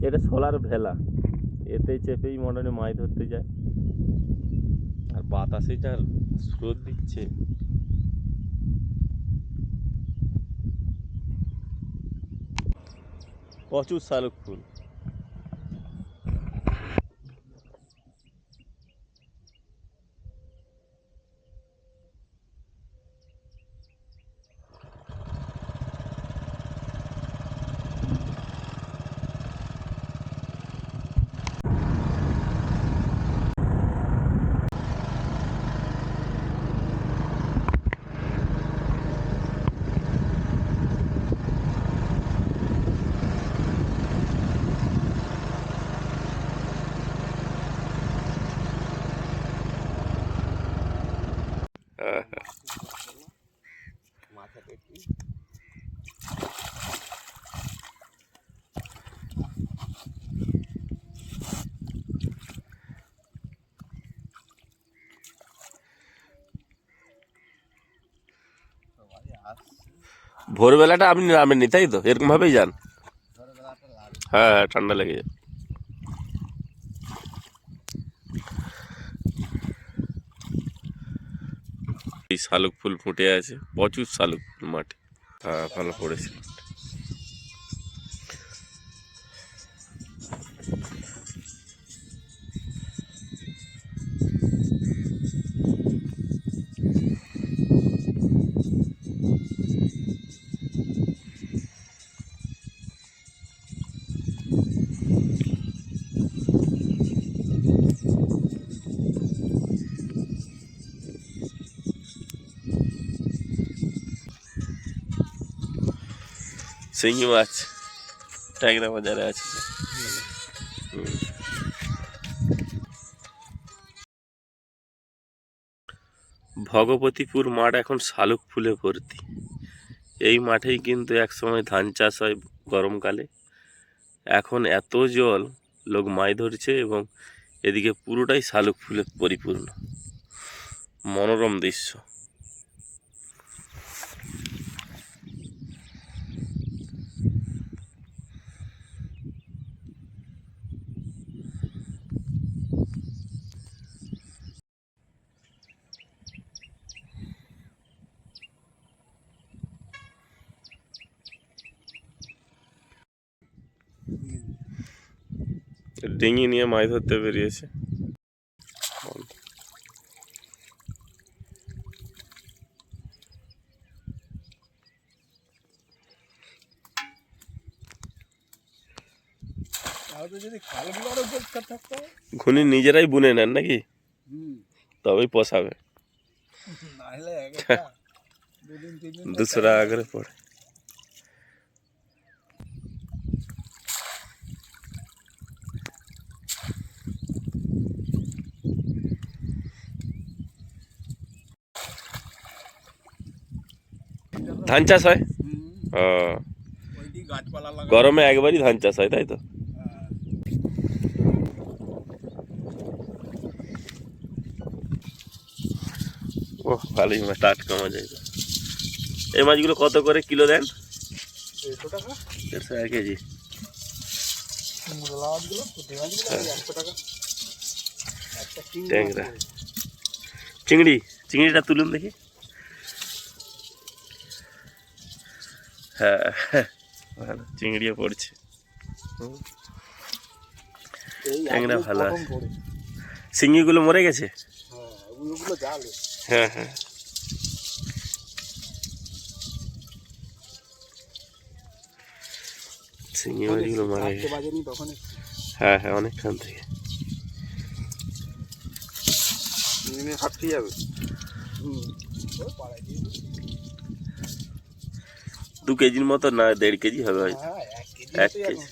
এটা সোলার ভেলা, এতে চেপেই মোটামুটি মাছ ধরতে যায়। আর বাতাসে যার স্রোত দিচ্ছে, প্রচুর শালুক ফুল। ভোরবেলাটা আপনি নামেননি তাই তো? এরকম ভাবেই যান। হ্যাঁ হ্যাঁ, ঠান্ডা লেগে যায়। এই শালুক ফুল ফুটে আছে, প্রচুর শালুক ফুল মাঠে। হ্যাঁ, ভালো পড়েছে। শিঙি মাছ ট্যাংরা বাজারে আছে। ভগবতীপুর মাঠ এখন শালুক ফুলে ভর্তি। এই মাঠেই কিন্তু একসময় ধান চাষ হয় গরমকালে। এখন এত জল, লোক মাছ ধরছে এবং এদিকে পুরোটাই শালুক ফুলে পরিপূর্ণ। মনোরম দৃশ্য। ডিঙি নিয়ে মাছ ধরতে বেরিয়েছে। ঘুনি নিজেরাই বুনে নেন নাকি? তবেই পোষাবে। 200 টাকা করে পড়ে। ধান চাষ হয়? গরমে একবারই ধান চাষ হয় তাই তো? ও ভালোই মাছ, টাটকা মাছ। এই মাছগুলো কত করে কিলো দেন? 150 টাকা কেজি। ট্যাংরা, চিংড়িটা তুলুন দেখি। হ্যাঁ ভালো, চিংড়িও পড়ছে। ট্যাংরা ভালো আছে। শিঙিগুলো মরে গেছে। হ্যাঁ হ্যাঁ, শিঙি মাছগুলো মারা গেছে। হ্যাঁ হ্যাঁ, অনেকক্ষণ থেকে। 2 কেজির মতো না, 1.5 কেজি হবে হয়তো। 1 কেজি।